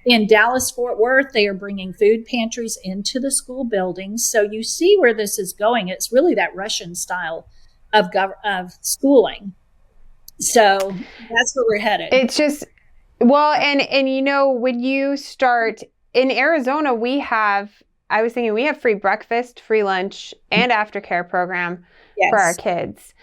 In Dallas, Fort Worth, they are bringing food pantries into the school buildings. So you see where this is going. It's really that Russian style of schooling. So that's where we're headed. It's just, well, and you know, when you start in Arizona, I was thinking we have free breakfast, free lunch, and aftercare program for our Yes. kids.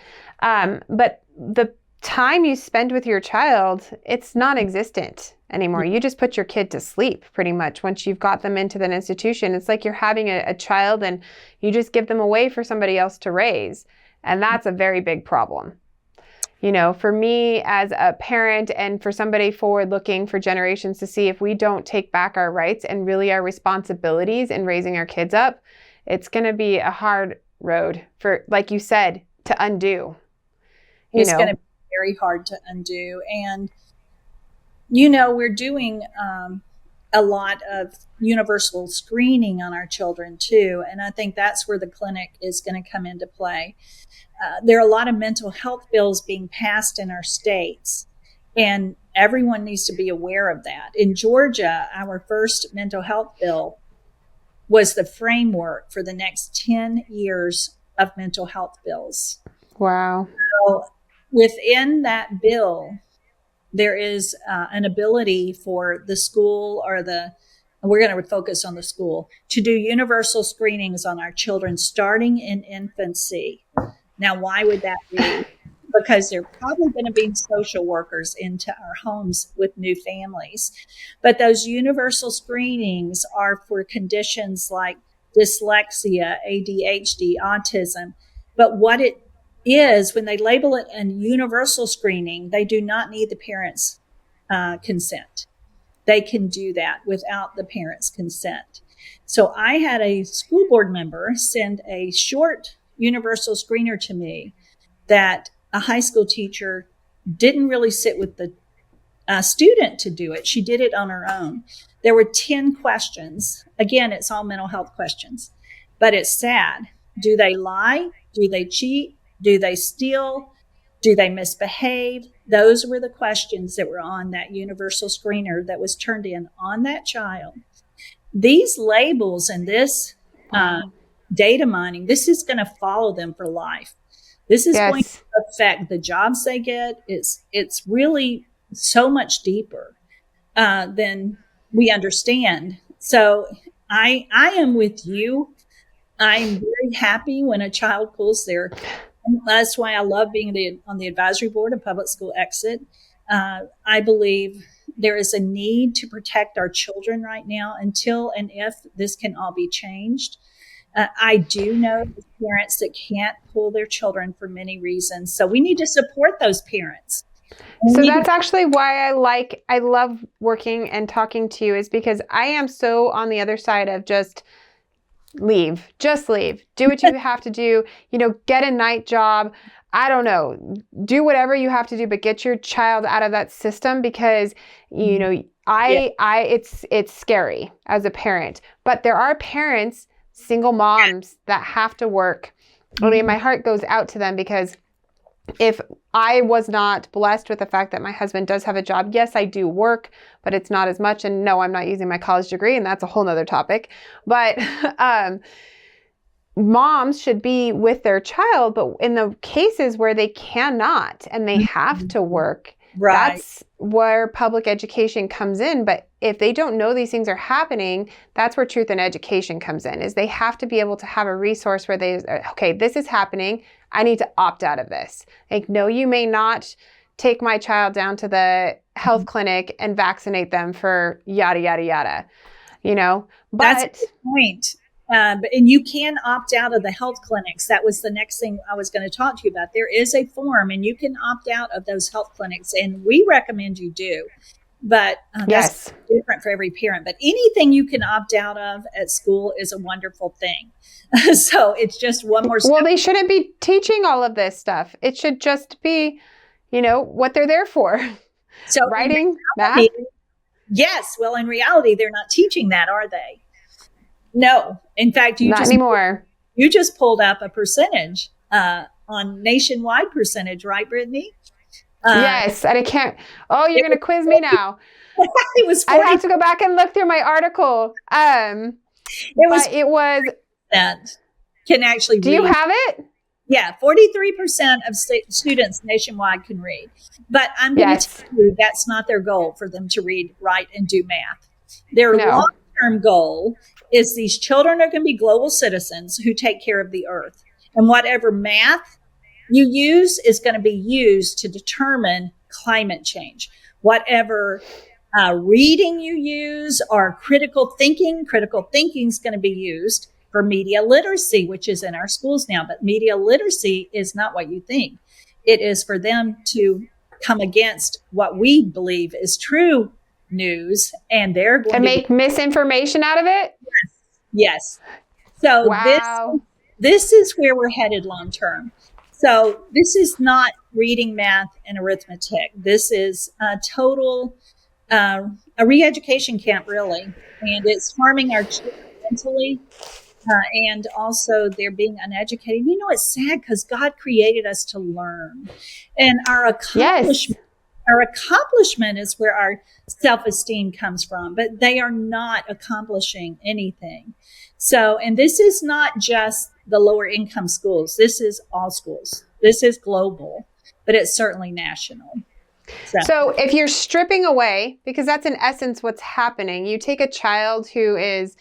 But the time you spend with your child, it's non-existent anymore. You just put your kid to sleep pretty much once you've got them into that institution. It's like you're having a child and you just give them away for somebody else to raise. And that's a very big problem. You know, for me as a parent and for somebody forward looking for generations to see if we don't take back our rights and really our responsibilities in raising our kids up, it's going to be a hard road for, like you said, to undo. It's going to be very hard to undo. And, you know, we're doing a lot of universal screening on our children too. And I think that's where the clinic is going to come into play. There are a lot of mental health bills being passed in our states, and everyone needs to be aware of that. In Georgia, our first mental health bill was the framework for the next 10 years of mental health bills. Wow. So within that bill, there is an ability for the school we're going to focus on the school, to do universal screenings on our children starting in infancy. Now, why would that be? Because they're probably going to be social workers into our homes with new families. But those universal screenings are for conditions like dyslexia, ADHD, autism. But what it is, when they label it a universal screening, they do not need the parents' consent. They can do that without the parents' consent. So I had a school board member send a short universal screener to me that a high school teacher didn't really sit with the student to do it. She did it on her own. There were 10 questions. Again, it's all mental health questions, but it's sad. Do they lie? Do they cheat? Do they steal? Do they misbehave? Those were the questions that were on that universal screener that was turned in on that child. These labels and this data mining, this is going to follow them for life. This is going to affect the jobs they get. It's really so much deeper than we understand. So I am with you. I'm very happy when a child pulls their. That's why I love being on the advisory board of Public School Exit. I believe there is a need to protect our children right now until and if this can all be changed. I do know parents that can't pull their children for many reasons. So we need to support those parents. So that's actually why I love working and talking to you, is because I am so on the other side of just leave, do what you have to do, get a night job. I don't know, do whatever you have to do, but get your child out of that system, because, it's scary as a parent, but there are parents, single moms that have to work. I mean, my heart goes out to them, because if I was not blessed with the fact that my husband does have a job, yes, I do work, but it's not as much. And no, I'm not using my college degree, and that's a whole nother topic. But moms should be with their child, but in the cases where they cannot and they have to work, right, that's where public education comes in. But if they don't know these things are happening, that's where truth in education comes in, is they have to be able to have a resource where okay, this is happening. I need to opt out of this. Like, no, you may not take my child down to the health clinic and vaccinate them for yada, yada, yada, but that's a good point. And you can opt out of the health clinics. That was the next thing I was going to talk to you about. There is a form, and you can opt out of those health clinics, and we recommend you do. But that's different for every parent. But anything you can opt out of at school is a wonderful thing. So it's just one more step. Well, they shouldn't be teaching all of this stuff. It should just be, what they're there for. So writing, math. Yes. Well, in reality, they're not teaching that, are they? No. In fact, not anymore. You just pulled up a percentage on nationwide percentage, right, Brittany? Yes, and I can't. Oh, you're It going to was, quiz me now. it was I have 40%. to go back and look through my article. It was But it was. that can actually Do you read. have it? Yeah, 43% of students nationwide can read. But I'm going to Yes. tell you that's not their goal for them to read, write, and do math. Their No. long-term goal is these children are going to be global citizens who take care of the earth. And whatever math you use is going to be used to determine climate change. Whatever reading you use or critical thinking is going to be used for media literacy, which is in our schools now. But media literacy is not what you think. It is for them to come against what we believe is true news, and they're going And to be, make misinformation out of it? yes. So Wow. this is where we're headed long term. So this is not reading, math, and arithmetic. This is a total a re-education camp, really, and it's harming our children mentally, and also they're being uneducated. You know, it's sad because God created us to learn, and Yes. our accomplishment is where our self-esteem comes from, but they are not accomplishing anything. So, and this is not just the lower income schools. This is all schools. This is global, but it's certainly national. So if you're stripping away, because that's in essence what's happening, you take a child who is,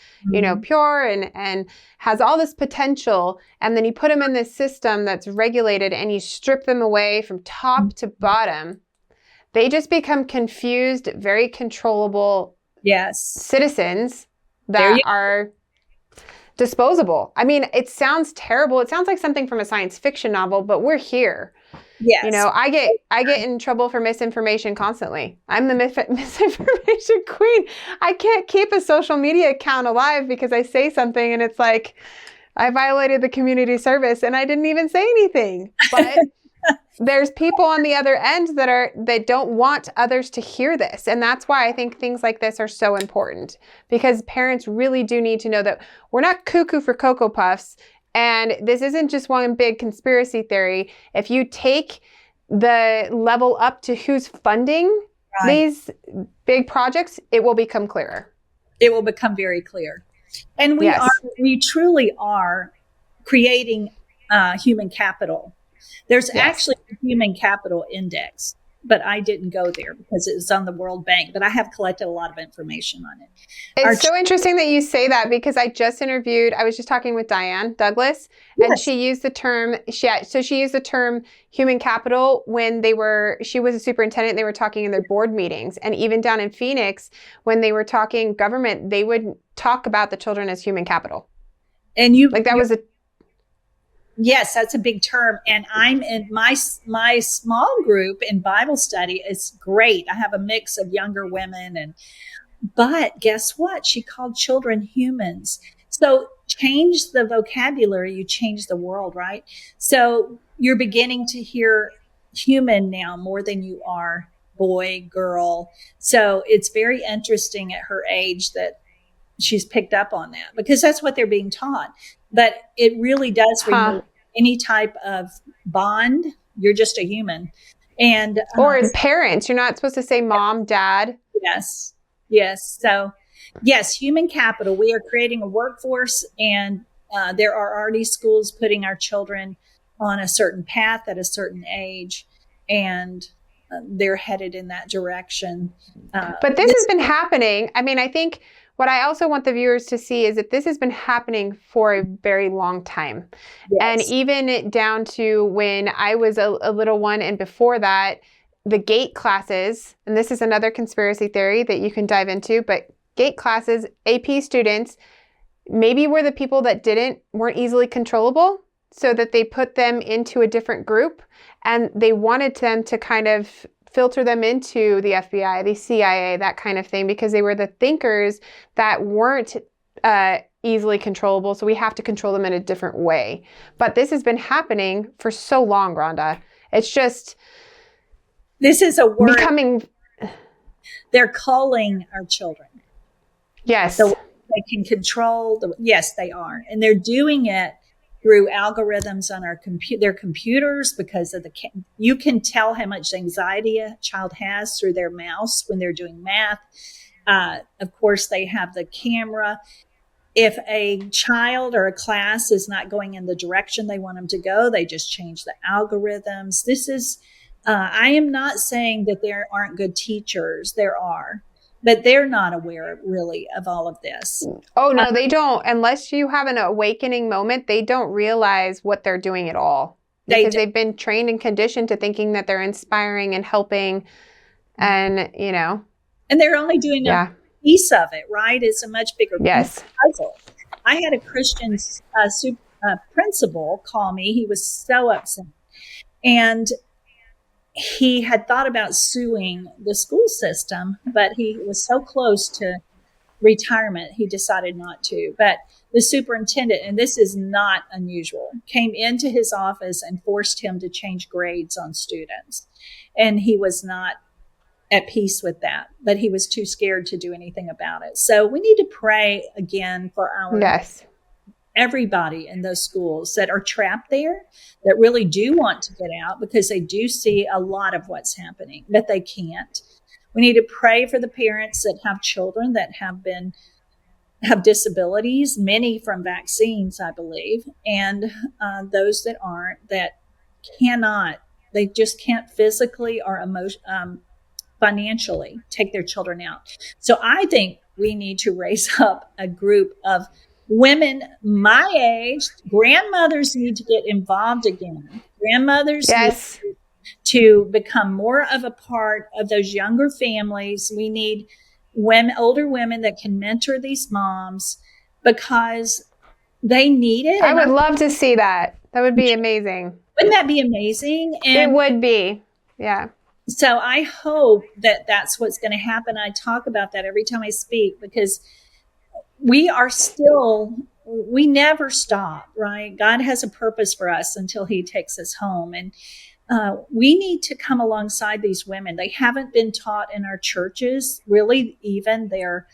pure and has all this potential, and then you put them in this system that's regulated and you strip them away from top to bottom, they just become confused, very controllable citizens that are disposable. I mean, it sounds terrible. It sounds like something from a science fiction novel, but we're here. Yes. I get in trouble for misinformation constantly. I'm the misinformation queen. I can't keep a social media account alive because I say something and it's like I violated the community service and I didn't even say anything. But there's people on the other end that don't want others to hear this. And that's why I think things like this are so important, because parents really do need to know that we're not cuckoo for Cocoa Puffs. And this isn't just one big conspiracy theory. If you take the level up to who's funding these big projects, it will become clearer. It will become very clear. And we truly are creating human capital. There's actually a human capital index, but I didn't go there because it was on the World Bank, but I have collected a lot of information on it. It's so interesting that you say that, because I was just talking with Diane Douglas, and she used the term, she used the term human capital when she was a superintendent, they were talking in their board meetings. And even down in Phoenix, when they were talking government, they would talk about the children as human capital. And Yes, that's a big term. And I'm in my small group in Bible study. It's great. I have a mix of younger women, but guess what? She called children humans. So change the vocabulary, you change the world, right? So you're beginning to hear human now more than you are boy, girl. So it's very interesting at her age that she's picked up on that, because that's what they're being taught. But it really does remove any type of bond. You're just a human. And or as parents, you're not supposed to say mom, dad. Yes. So, yes, human capital. We are creating a workforce, and there are already schools putting our children on a certain path at a certain age, and they're headed in that direction. But this has been happening. I mean, I think what I also want the viewers to see is that this has been happening for a very long time. Yes. And even down to when I was a little one, and before that, the GATE classes, and this is another conspiracy theory that you can dive into, but GATE classes, AP students, maybe were the people that weren't easily controllable, so that they put them into a different group, and they wanted them to kind of filter them into the FBI, the CIA, that kind of thing, because they were the thinkers that weren't easily controllable. So we have to control them in a different way. But this has been happening for so long, Rhonda. It's just... This is a word becoming... They're calling our children. Yes. So they can control yes, they are. And they're doing it through algorithms on their computers because of you can tell how much anxiety a child has through their mouse when they're doing math. Of course, they have the camera. If a child or a class is not going in the direction they want them to go, they just change the algorithms. I am not saying that there aren't good teachers. There are, but they're not aware really of all of this. Oh, no, they don't. Unless you have an awakening moment, they don't realize what they're doing at all because they've been trained and conditioned to thinking that they're inspiring and helping and, And they're only doing a piece of it, right? It's a much bigger piece of the puzzle. I had a Christian principal call me. He was so upset. And he had thought about suing the school system, but he was so close to retirement, he decided not to. But the superintendent, and this is not unusual, came into his office and forced him to change grades on students. And he was not at peace with that, but he was too scared to do anything about it. So we need to pray again for everybody in those schools that are trapped there, that really do want to get out because they do see a lot of what's happening, that they can't. We need to pray for the parents that have children that have disabilities, many from vaccines, I believe, and those that aren't, that they just can't physically or financially take their children out. So I think we need to raise up a group of women my age. Grandmothers need to get involved again. Grandmothers need to become more of a part of those younger families. We need older women that can mentor these moms because they need it. I would love to see that. That would be amazing. Wouldn't that be amazing? And it would be. Yeah. So I hope that that's what's going to happen. I talk about that every time I speak because we never stop, right? God has a purpose for us until he takes us home. And we need to come alongside these women. They haven't been taught in our churches, really, even their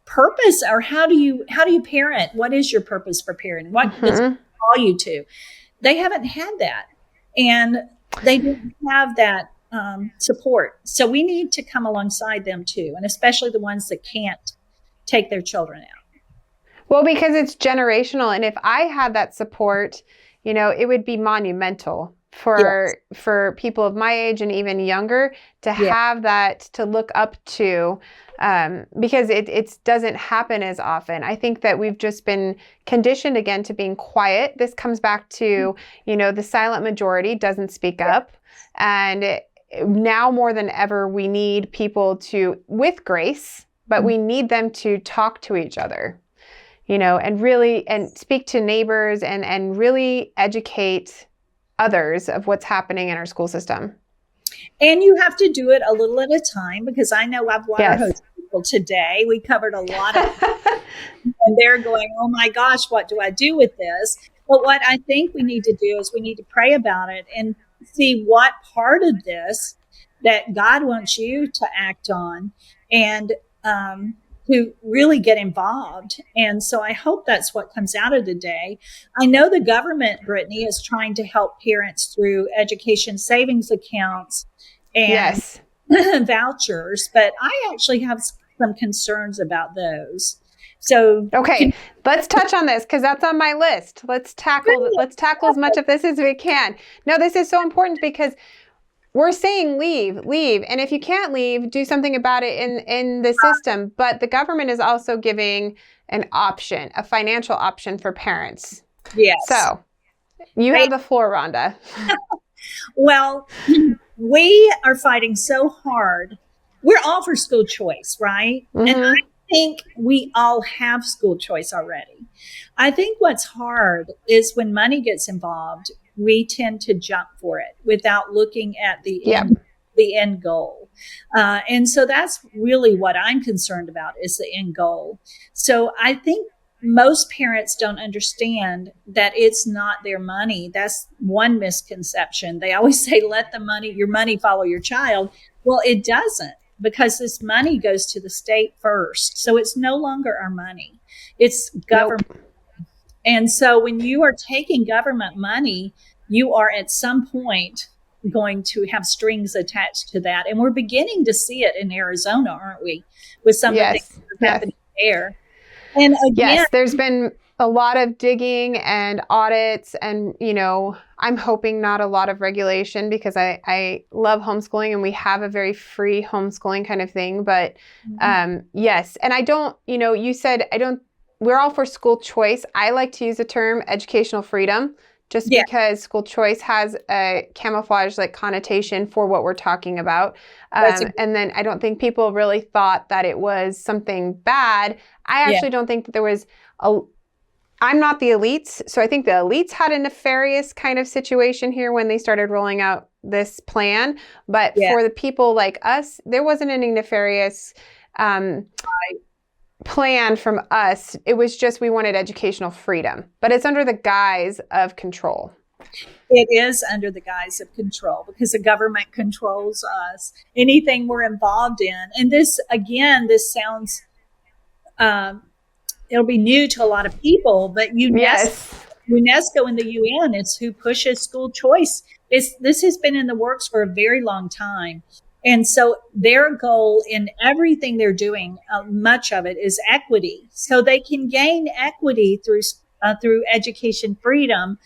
purpose, or how do you parent? What is your purpose for parenting? What does it call you to? They haven't had that. And they didn't have that support. So we need to come alongside them too, and especially the ones that can't take their children out. Well, because it's generational. And if I had that support, it would be monumental for people of my age and even younger to have that to look up to, because it doesn't happen as often. I think that we've just been conditioned again to being quiet. This comes back to, the silent majority doesn't speak up. And now more than ever, we need people with grace, but we need them to talk to each other, and speak to neighbors and really educate others of what's happening in our school system. And you have to do it a little at a time, because I know I've water hosed people today. We covered a lot of and they're going, oh my gosh, what do I do with this? But what I think we need to do is we need to pray about it and see what part of this that God wants you to act on and to really get involved. And so I hope that's what comes out of the day. I know the government, Brittany, is trying to help parents through education savings accounts and vouchers, but I actually have some concerns about those. So let's touch on this because that's on my list. Let's tackle as much of this as we can. No, this is so important because we're saying leave. And if you can't leave, do something about it in the system. But the government is also giving an option, a financial option for parents. Yes. So you have the floor, Rhonda. Well, we are fighting so hard. We're all for school choice, right? Mm-hmm. And I think we all have school choice already. I think what's hard is when money gets involved, we tend to jump for it without looking at the end goal. And so that's really what I'm concerned about, is the end goal. So I think most parents don't understand that it's not their money. That's one misconception. They always say, let your money follow your child. Well, it doesn't, because this money goes to the state first. So it's no longer our money. It's government. Nope. And so when you are taking government money, you are at some point going to have strings attached to that. And we're beginning to see it in Arizona, aren't we? With some of the things Yes. that are Yes. happening there. And again, Yes, there's been a lot of digging and audits, and I'm hoping not a lot of regulation, because I love homeschooling and we have a very free homeschooling kind of thing. But yes, and I don't, you said I don't. We're all for school choice. I like to use the term educational freedom, just yeah, because school choice has a camouflage like connotation for what we're talking about. that's a And then I don't think people really thought that it was something bad. I yeah, actually don't think that there was a. I'm not the elites, so I think the elites had a nefarious kind of situation here when they started rolling out this plan. But yeah. for the people like us, there wasn't any nefarious plan from us. It was just we wanted educational freedom, but it's under the guise of control. It is under the guise of control because the government controls us. Anything we're involved in, and this again, this sounds um, it'll be new to a lot of people, but Yes. UNESCO and the UN is who pushes school choice. This has been in the works for a very long time. And so their goal in everything they're doing, much of it is equity. So they can gain equity through education freedom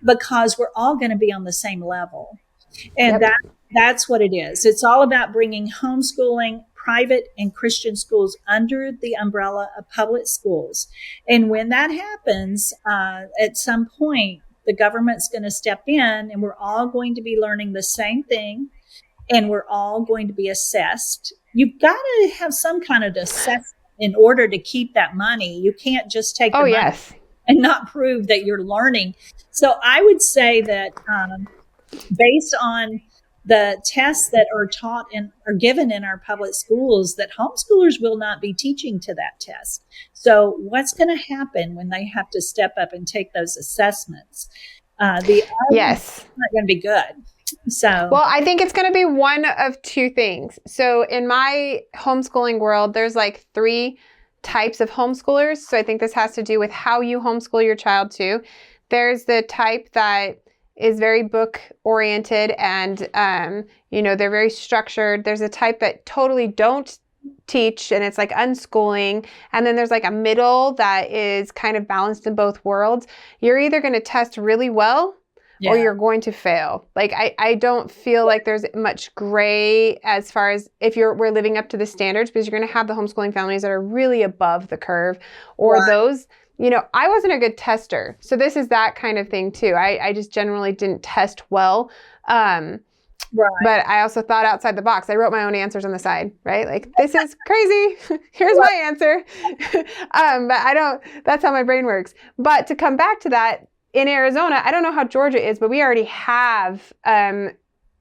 because we're all going to be on the same level. And Yep. that's what it is. It's all about bringing homeschooling, private and Christian schools under the umbrella of public schools. And when that happens, at some point, the government's going to step in and we're all going to be learning the same thing and we're all going to be assessed. You've got to have some kind of assessment in order to keep that money. You can't just take the Oh, money yes. and not prove that you're learning. So I would say that based on the tests that are taught and are given in our public schools, that homeschoolers will not be teaching to that test. So what's going to happen when they have to step up and take those assessments? The outcome's Yes. not going to be good. So Well, I think it's going to be one of two things. So in my homeschooling world, there's like 3 types of homeschoolers. So I think this has to do with how you homeschool your child too. There's the type that is very book oriented and, they're very structured. There's a type that totally don't teach and it's like unschooling. And then there's like a middle that is kind of balanced in both worlds. You're either going to test really well or yeah, you're going to fail. Like I don't feel like there's much gray as far as if we're living up to the standards, because you're going to have the homeschooling families that are really above the curve, or right, those, I wasn't a good tester. So this is that kind of thing too. I just generally didn't test well. right, But I also thought outside the box. I wrote my own answers on the side, right? Like, this is crazy. Here's my answer. But that's how my brain works. But to come back to that, in Arizona, I don't know how Georgia is, but we already have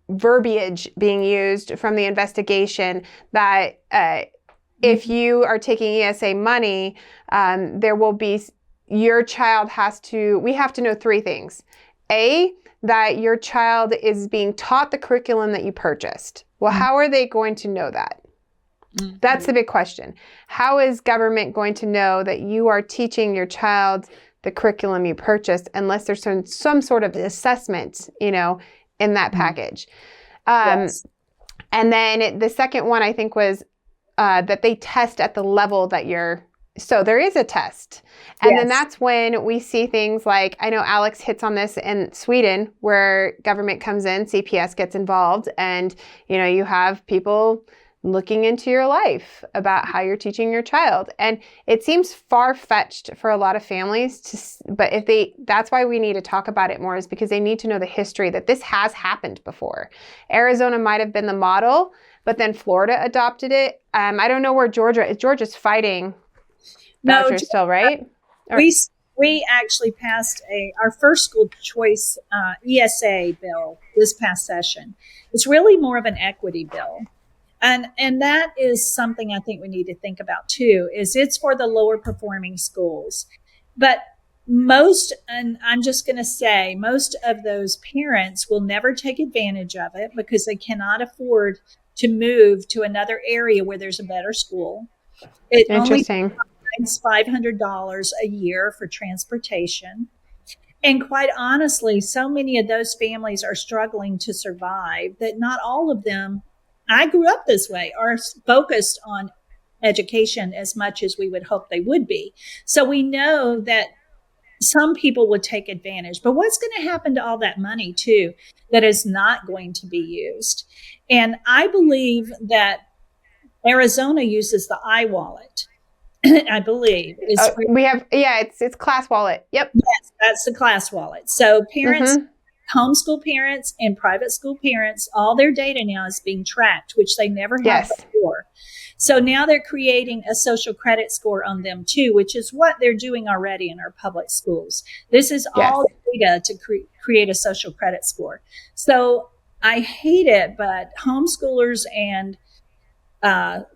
verbiage being used from the investigation that if you are taking ESA money, there will be, your child we have to know 3 things. A, that your child is being taught the curriculum that you purchased. Well, how are they going to know that? That's the big question. How is government going to know that you are teaching your child the curriculum you purchased unless there's some sort of assessment, in that package? yes, And then the second one, I think, was that they test at the level that so there is a test. And then yes, that's when we see things like, I know Alex hits on this in Sweden, where government comes in, CPS gets involved, and, you have people looking into your life about how you're teaching your child. And it seems far-fetched for a lot of families but that's why we need to talk about it more, is because they need to know the history that this has happened before. Arizona might have been the model, but then Florida adopted it. I don't know where Georgia's fighting no, vouchers still, right? we actually passed our first school choice ESA bill this past session. It's really more of an equity bill. And that is something I think we need to think about too, is it's for the lower performing schools. But and I'm just going to say, most of those parents will never take advantage of it because they cannot afford to move to another area where there's a better school. It only Interesting. provides $500 a year for transportation. And quite honestly, so many of those families are struggling to survive that not all of them, I grew up this way, are focused on education as much as we would hope they would be. So we know that some people would take advantage. But what's going to happen to all that money, too, that is not going to be used? And I believe that Arizona uses the iWallet. I believe is we have, it's Class Wallet. Yep. Yes, that's the Class Wallet. So parents, Mm-hmm. homeschool parents and private school parents, all their data now is being tracked, which they never have Yes. before. So now they're creating a social credit score on them too, which is what they're doing already in our public schools. This is Yes. all data to create a social credit score. So I hate it, but homeschoolers and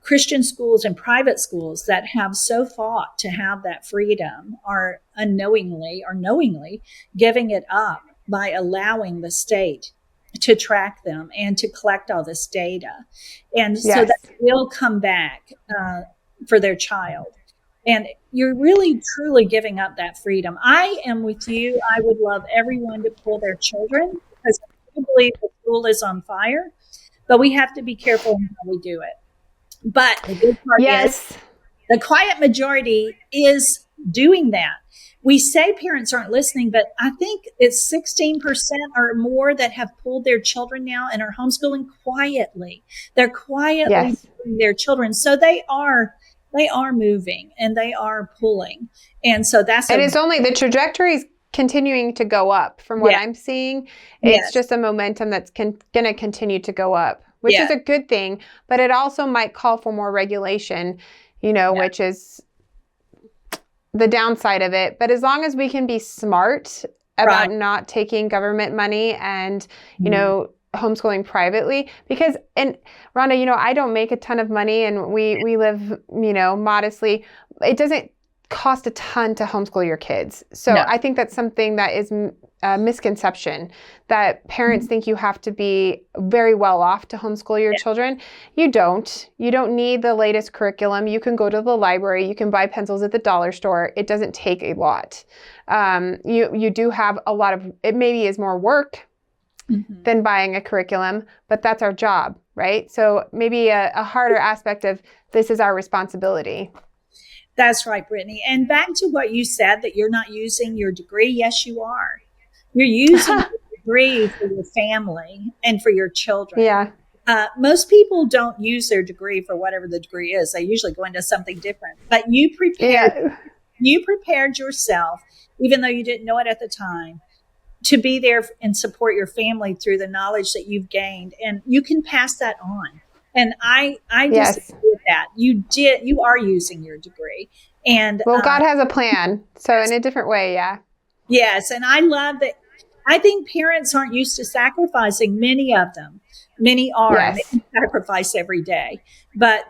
Christian schools and private schools that have so fought to have that freedom are unknowingly or knowingly giving it up by allowing the state to track them and to collect all this data. And so Yes. that will come back for their child. And you're really, truly giving up that freedom. I am with you. I would love everyone to pull their children because I believe the school is on fire, but we have to be careful in how we do it. But the good part Yes. is the quiet majority is doing that. We say parents aren't listening, but I think it's 16% or more that have pulled their children now and are homeschooling quietly. They're quietly Yes. moving their children. So they are moving and they are pulling. And so that's And it's only the trajectory is continuing to go up from what I'm seeing. It's just a momentum that's going to continue to go up, which is a good thing, but it also might call for more regulation, which is the downside of it. But as long as we can be smart about not taking government money and, homeschooling privately, because, and Rhonda, I don't make a ton of money and we live, modestly. It doesn't cost a ton to homeschool your kids. So I think that's something that is a misconception, that parents think you have to be very well off to homeschool your children. You don't need the latest curriculum. You can go to the library. You can buy pencils at the dollar store. It doesn't take a lot. You do have a lot of, it maybe is more work than buying a curriculum, but that's our job, right? So maybe a harder aspect of this is our responsibility. That's right, Brittany. And back to what you said, that you're not using your degree. Yes, you are. You're using your degree for your family and for your children. Yeah. Most people don't use their degree for whatever the degree is. They usually go into something different. But you prepared yourself, even though you didn't know it at the time, to be there and support your family through the knowledge that you've gained. And you can pass that on. And I just agree with that. You are using your degree. And God has a plan. So in a different way, Yes. And I love that. I think parents aren't used to sacrificing. Many of them. Many are. Yes. They sacrifice every day. But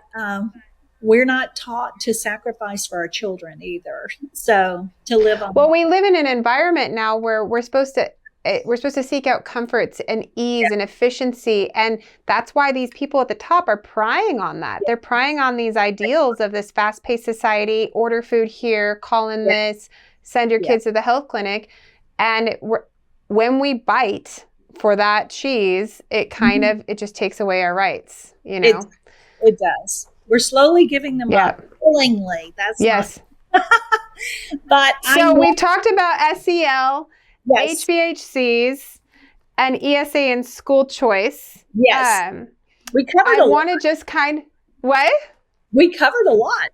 we're not taught to sacrifice for our children either. So to live on. Well, we live in an environment now where we're supposed to seek out comforts and ease and efficiency. And that's why these people at the top are prying on that. They're prying on these ideals of this fast-paced society, order food here, call in this, send your kids to the health clinic. And when we bite for that cheese, it kind of, it just takes away our rights, It does. We're slowly giving them up willingly. That's but so we've talked about SEL, HVHCs, and ESA and school choice. Yes. We covered what? We covered a lot.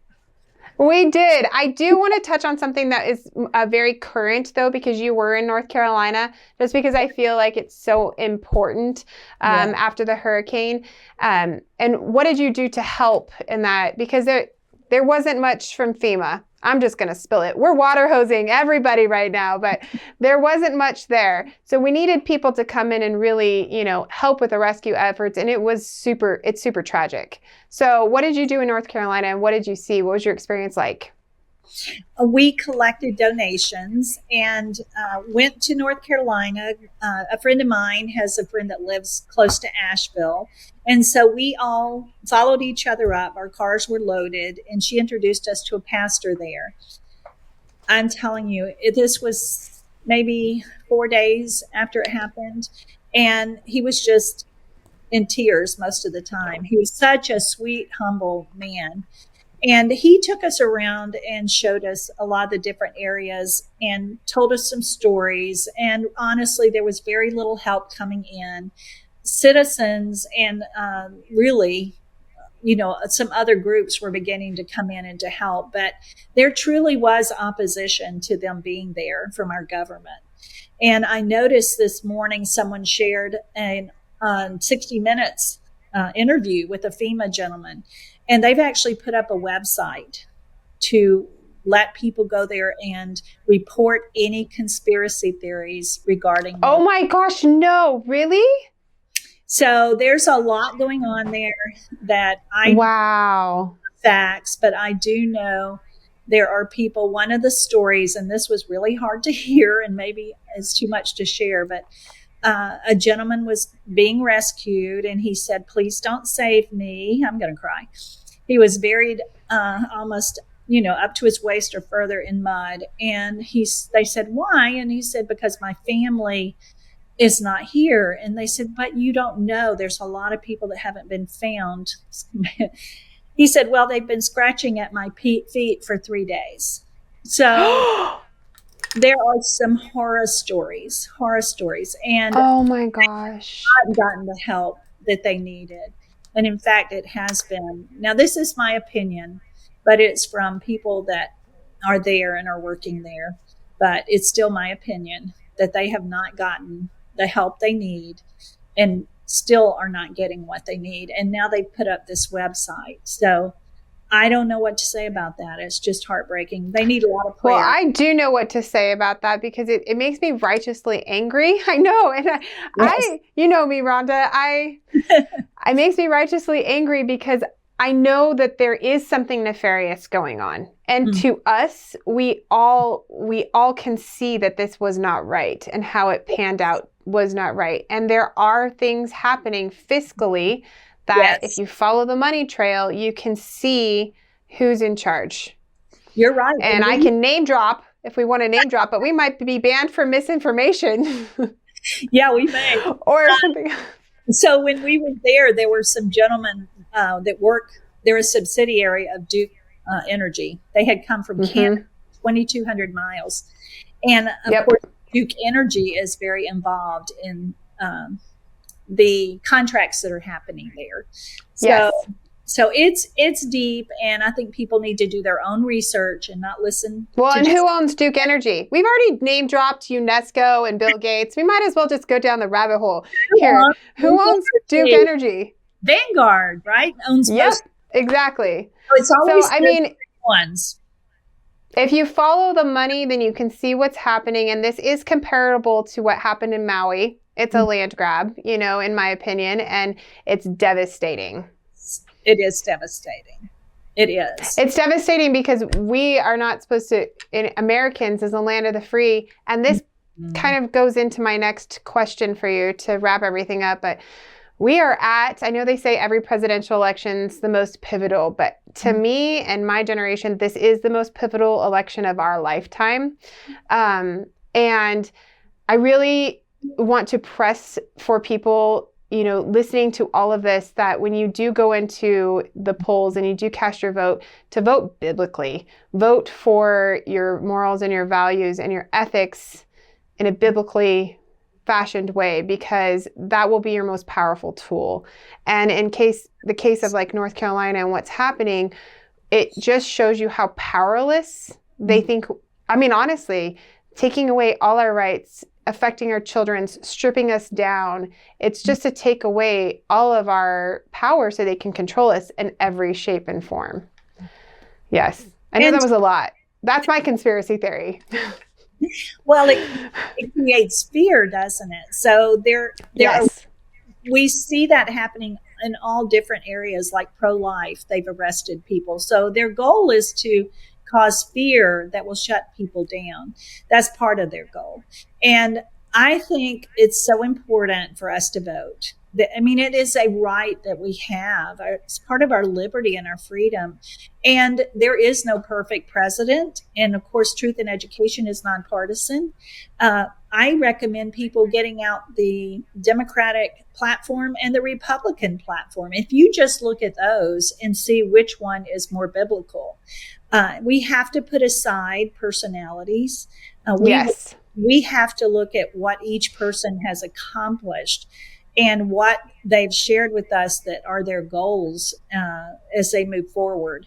We did. I do want to touch on something that is very current, though, because you were in North Carolina, just because I feel like it's so important after the hurricane. And what did you do to help in that? Because there wasn't much from FEMA. I'm just going to spill it. We're water hosing everybody right now, but there wasn't much there. So we needed people to come in and really, help with the rescue efforts. And it's super tragic. So what did you do in North Carolina and what did you see? What was your experience like? We collected donations and went to North Carolina. A friend of mine has a friend that lives close to Asheville. And so we all followed each other up. Our cars were loaded, and she introduced us to a pastor there. I'm telling you, this was maybe 4 days after it happened. And he was just in tears most of the time. He was such a sweet, humble man. And he took us around and showed us a lot of the different areas and told us some stories. And honestly, there was very little help coming in. Citizens and really, some other groups were beginning to come in and to help, but there truly was opposition to them being there from our government. And I noticed this morning someone shared an 60 Minutes interview with a FEMA gentleman, and they've actually put up a website to let people go there and report any conspiracy theories regarding. Oh my gosh, no, really? So there's a lot going on there that wow. Facts, but I do know there are people. One of the stories, and this was really hard to hear and maybe it's too much to share, but a gentleman was being rescued and he said, "Please don't save me. I'm going to cry." He was buried almost, up to his waist or further in mud. And they said, "Why?" And he said, "Because my family is not here." And they said, "But you don't know. There's a lot of people that haven't been found." He said, "Well, they've been scratching at my feet for 3 days." So there are some horror stories. And oh my gosh, not gotten the help that they needed. And in fact, it has been. Now, this is my opinion, but it's from people that are there and are working there. But it's still my opinion that they have not gotten the help they need and still are not getting what they need. And now they put up this website. So I don't know what to say about that. It's just heartbreaking. They need a lot of prayer. Well, I do know what to say about that because it makes me righteously angry. I know. And Yes. you know me, Rhonda, it makes me righteously angry because I know that there is something nefarious going on. And to us, we all can see that this was not right and how it panned out was not right. And there are things happening fiscally that if you follow the money trail, you can see who's in charge. You're right. And I can name drop if we want to name drop, but we might be banned for misinformation. Yeah, we may. Or something. So when we were there were some gentlemen that work. They're a subsidiary of Duke Energy. They had come from Canada, 2,200 miles. And of course, Duke Energy is very involved in the contracts that are happening there. So it's deep, and I think people need to do their own research and not listen. Well, and who owns Duke Energy? We've already name dropped UNESCO and Bill Gates. We might as well just go down the rabbit hole here. Who owns Duke Energy? Vanguard, right? Owns most. Exactly. So it's always ones. If you follow the money, then you can see what's happening, and this is comparable to what happened in Maui. It's a land grab, in my opinion, and it's devastating. It is devastating. It is. It's devastating because we are not supposed to, Americans is the land of the free. And this kind of goes into my next question for you to wrap everything up. But we are I know they say every presidential election's the most pivotal, but to me and my generation, this is the most pivotal election of our lifetime. And I really want to press for people listening to all of this, that when you do go into the polls and you do cast your vote, to vote biblically, vote for your morals and your values and your ethics in a biblically fashioned way, because that will be your most powerful tool. And in the case of like North Carolina and what's happening, it just shows you how powerless they think. I mean, honestly, taking away all our rights, affecting our children, stripping us down. It's just to take away all of our power so they can control us in every shape and form. Yes. I know that was a lot. That's my conspiracy theory. Well, it creates fear, doesn't it? So we see that happening in all different areas, like pro-life. They've arrested people. So their goal is to cause fear that will shut people down. That's part of their goal. And I think it's so important for us to vote. I mean, it is a right that we have. It's part of our liberty and our freedom. And there is no perfect president. And of course, truth in education is nonpartisan. I recommend people getting out the Democratic platform and the Republican platform. If you just look at those and see which one is more biblical, we have to put aside personalities. Yes. We have to look at what each person has accomplished and what they've shared with us that are their goals as they move forward.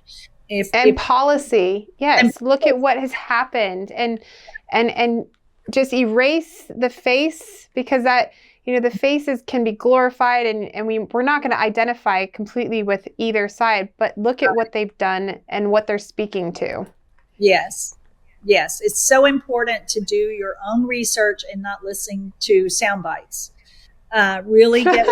If Policy, yes. Look at what has happened and just erase the face, because that, the faces can be glorified and we're not going to identify completely with either side, but look at what they've done and what they're speaking to. Yes. Yes. It's so important to do your own research and not listen to sound bites. Really get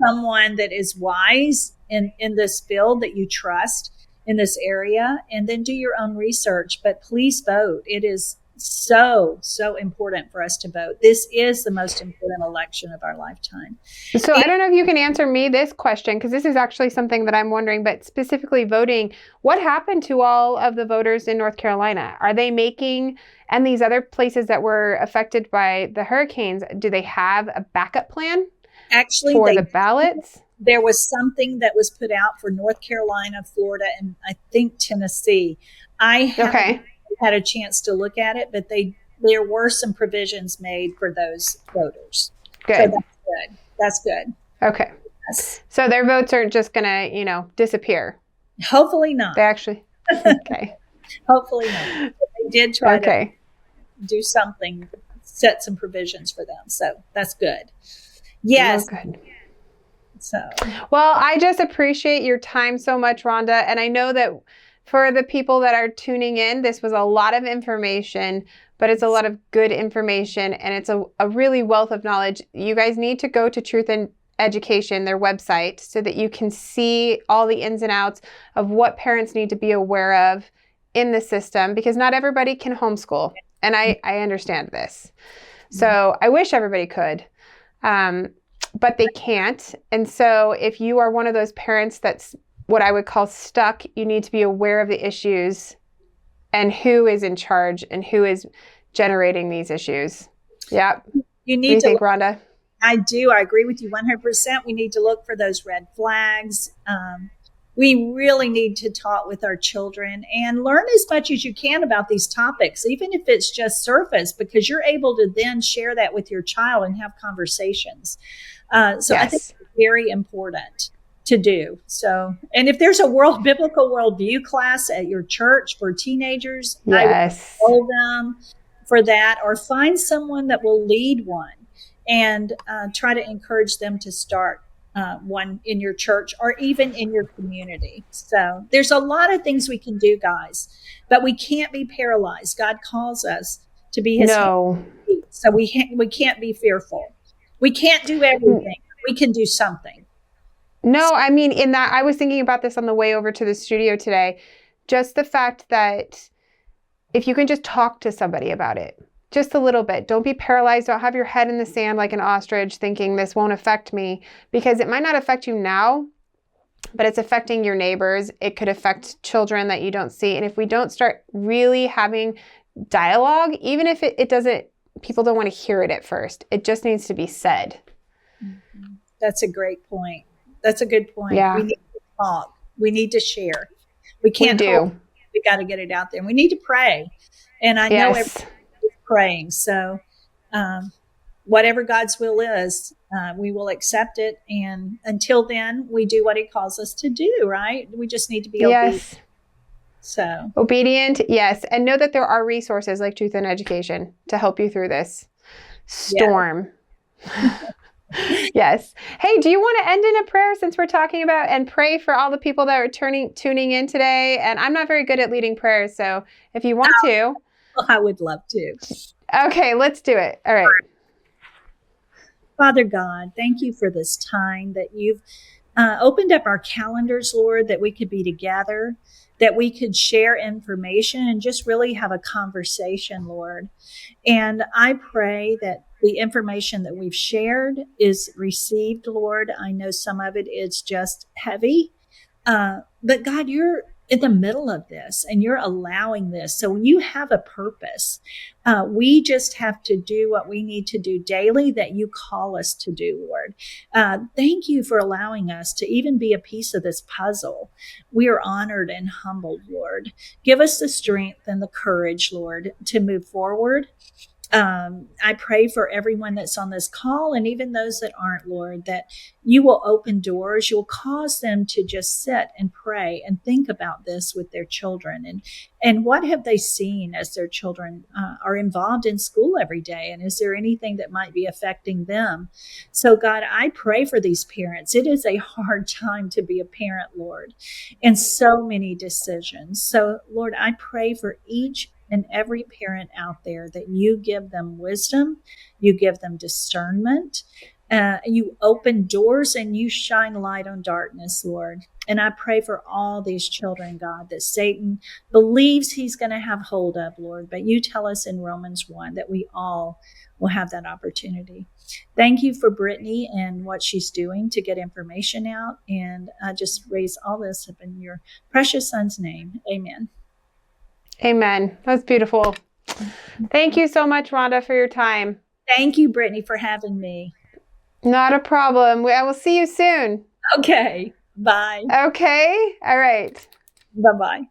someone that is wise in this field that you trust in this area, and then do your own research. But please vote. It is so important for us to vote. This is the most important election of our lifetime. So I don't know if you can answer me this question, because this is actually something that I'm wondering, but specifically voting, what happened to all of the voters in North Carolina? Are they making, and these other places that were affected by the hurricanes, do they have a backup plan for the ballots? There was something that was put out for North Carolina, Florida, and I think Tennessee. I haven't had a chance to look at it, but there were some provisions made for those voters. Good. So that's good. Okay. Yes. So their votes aren't just going to, disappear. Hopefully not. They actually. Okay. Hopefully not. But they did try to do something, set some provisions for them. So that's good. Yes. Oh, good. So. Well, I just appreciate your time so much, Rhonda. And I know that for the people that are tuning in, this was a lot of information, but it's a lot of good information, and it's a really wealth of knowledge. You guys need to go to Truth in Education, their website, so that you can see all the ins and outs of what parents need to be aware of in the system, because not everybody can homeschool. And I understand this. So I wish everybody could, but they can't. And so if you are one of those parents that's what I would call stuck, you need to be aware of the issues and who is in charge and who is generating these issues. Yeah. You need what do you think, Rhonda? I do. I agree with you 100%. We need to look for those red flags. We really need to talk with our children and learn as much as you can about these topics, even if it's just surface, because you're able to then share that with your child and have conversations. So yes. I think it's very important to do. So, and if there's a biblical worldview class at your church for teenagers, yes. I would enroll them for that, or find someone that will lead one and try to encourage them to start one in your church or even in your community. So there's a lot of things we can do, guys, but we can't be paralyzed. God calls us to be his feet. So we can't be fearful. We can't do everything. We can do something. No, I mean, in that, I was thinking about this on the way over to the studio today. Just the fact that if you can just talk to somebody about it, just a little bit. Don't be paralyzed. Don't have your head in the sand like an ostrich thinking this won't affect me, because it might not affect you now, but it's affecting your neighbors. It could affect children that you don't see. And if we don't start really having dialogue, even if it doesn't, people don't want to hear it at first. It just needs to be said. Mm-hmm. That's a great point. That's a good point. Yeah. We need to talk. We need to share. We can't do. We got to get it out there. And we need to pray. And I know everybody's praying. So whatever God's will is, we will accept it. And until then, we do what he calls us to do, right? We just need to be obedient. So obedient, yes. And know that there are resources like Truth in Education to help you through this storm. Yeah. Yes. Hey, do you want to end in a prayer since we're talking about and pray for all the people that are tuning in today? And I'm not very good at leading prayers, so if you want to. I would love to. Okay, let's do it. All right. Father God, thank you for this time that you've opened up our calendars, Lord, that we could be together, that we could share information and just really have a conversation, Lord. And I pray that the information that we've shared is received, Lord. I know some of it is just heavy, but God, you're in the middle of this and you're allowing this. So you have a purpose. We just have to do what we need to do daily that you call us to do, Lord. Thank you for allowing us to even be a piece of this puzzle. We are honored and humbled, Lord. Give us the strength and the courage, Lord, to move forward. I pray for everyone that's on this call and even those that aren't, Lord, that you will open doors. You'll cause them to just sit and pray and think about this with their children and what have they seen as their children are involved in school every day, and is there anything that might be affecting them? So, God, I pray for these parents. It is a hard time to be a parent, Lord, and so many decisions. So, Lord, I pray for each and every parent out there that you give them wisdom, you give them discernment, you open doors and you shine light on darkness, Lord. And I pray for all these children, God, that Satan believes he's going to have hold of, Lord. But you tell us in Romans 1 that we all will have that opportunity. Thank you for Brittany and what she's doing to get information out. And I just raise all this up in your precious son's name. Amen. Amen. That's beautiful. Thank you so much, Rhonda, for your time. Thank you, Brittany, for having me. Not a problem. I will see you soon. Okay. Bye. Okay. All right. Bye-bye.